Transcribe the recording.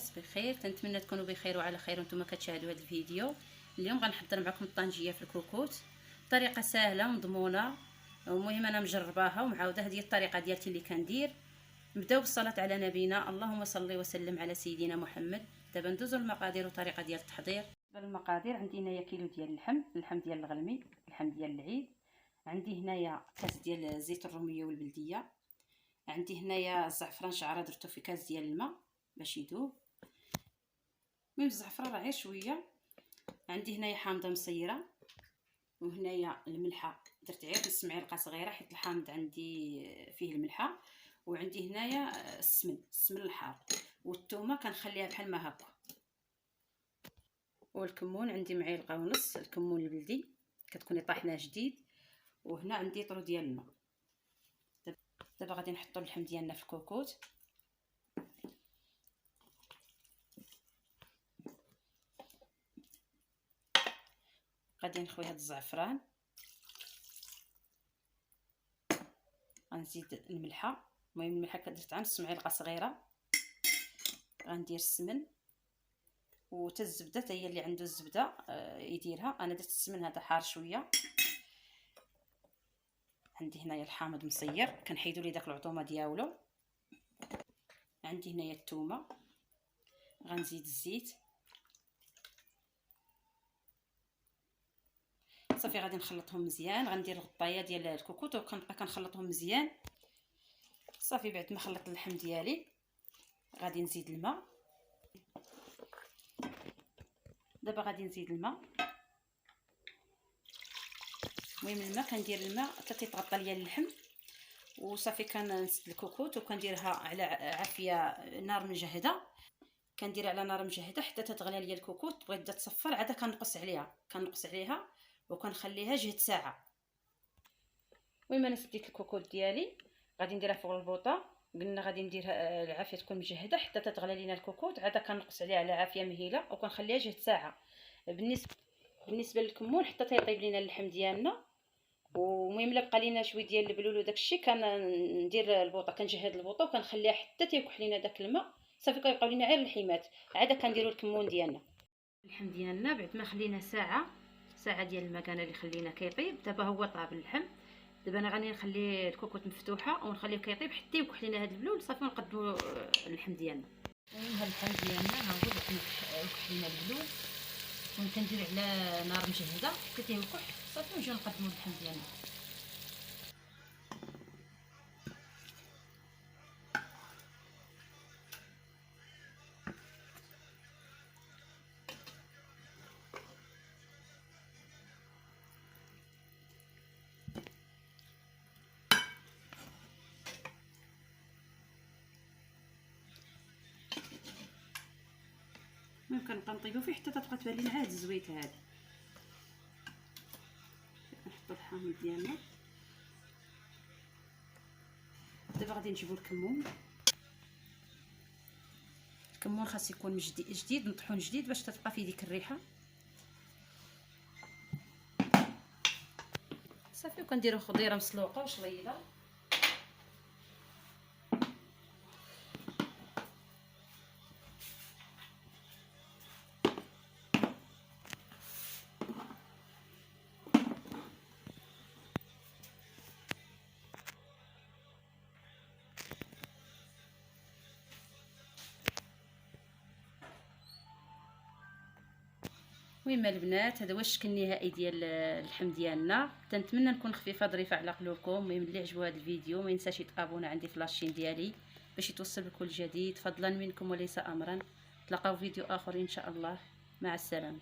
لاباس بخير؟ تنتمنى تكونوا بخير وعلى خير وانتم كتشاهدوا هذا الفيديو. اليوم غنحضر معكم الطنجيه في الكوكوت، طريقه سهله ومضمونه، المهم انا مجرباها ومعاوده. هذه الطريقه ديالتي اللي كندير. نبداو بالصلاه على نبينا، اللهم صل وسلم على سيدنا محمد. دابا ندوزو للمقادير والطريقه ديال التحضير. المقادير: عندي هنايا كيلو ديال اللحم ديال الغلمي، اللحم ديال العيد. عندي هنايا كاس ديال زيت الروميه والبلديه. عندي هنايا الزعفران شعره درتو في كاس ديال الماء باش يذوب. المهم الزعفران راه غير شويه. عندي هنايا حامضه مصيره، وهنايا الملحه درت غير نص معلقه صغيره حيت الحامض عندي فيه الملحه. وعندي هنايا السمن الحار، والثومه كنخليها بحال ما هكا. والكمون عندي معلقه ونص، الكمون البلدي كتكوني طاحناه جديد. وهنا عندي طرو ديال الماء. دابا غادي نحطوا اللحم ديالنا في الكوكوت. غادي نخوي هاد الزعفران، غنزيد الملحه. المهم الملحه درت نص معلقه صغيره. غندير السمن وتا الزبده، حتى هي اللي عنده الزبده يديرها. انا درت السمن هذا حار شويه. عندي هنايا الحامض مصير كنحيدوا ليه داك العطومه ديالو. عندي هنايا الثومه، غنزيد الزيت. صافي غادي نخلطهم مزيان. غندير الغطايه ديال الكوكوط وكنبقى كنخلطهم مزيان. صافي بعد ما خلطت اللحم ديالي غادي نزيد الماء. دابا غادي نزيد الماء. المهم الماء كندير الماء حتى تيتغطى ليا اللحم. وصافي كنسد الكوكوط وكنديرها على عافيه نار مجهده. كنديرها على نار مجهده حتى تتغلى ليا الكوكوط. بغيت تبدا تصفر عاد كنقص عليها وكنخليها جهد ساعه. المهم انا سديت الكوكوط ديالي، غادي نديرها فوق البوطه. قلنا غادي نديرها العافيه تكون مجهده حتى تتغلى لينا الكوكوط. عاد كنقص عليها على عافيه مهيله وكنخليها جهد ساعه. بالنسبه للكمون حتى تيطيب لينا اللحم ديالنا. ومهم الا بقى لينا شويه ديال البلول وداكشي كندير البوطه، كنجهد البوطه وكنخليها حتى تيكح لينا داك الماء. صافي كيبقاو لينا غير اللحيمات. عاد كنديروا الكمون ديالنا. اللحم ديالنا بعد ما خلينا ساعه ديال المكانه اللي خلينا كيطيب. دابا هو طاب اللحم. دابا انا غادي نخلي الكوكوط مفتوحه ونخليه كيطيب حتى يكح لينا هاد البلول. صافي نقدموا اللحم ديالنا. المهم هاد اللحم ديالنا ها هو يكح لينا البلول، وكندير على نار مجهده حتى تيكح. صافي نجيو نقدموا اللحم ديالنا. ممكن نبقى نطيبو فيه حتى تبقى تبان لينا عاد الزويته هذه. نحطو الحامض ديالنا. دابا غادي نجيبو الكمون خاص يكون جديد مطحون جديد باش تبقى فيه ديك الريحه. صافي وكنديرو خضيره مسلوقه وشليضه. المهم البنات هذا هو الشكل النهائي ديال اللحم ديالنا. تنتمنى نكون خفيفه ظريفه على قلوبكم. المهم اللي عجبو هذا الفيديو ما ينساش يتابونا عندي في لاشين ديالي باش يتوصل بكل جديد، فضلا منكم وليس امرا. تلاقاو فيديو اخر ان شاء الله. مع السلامه.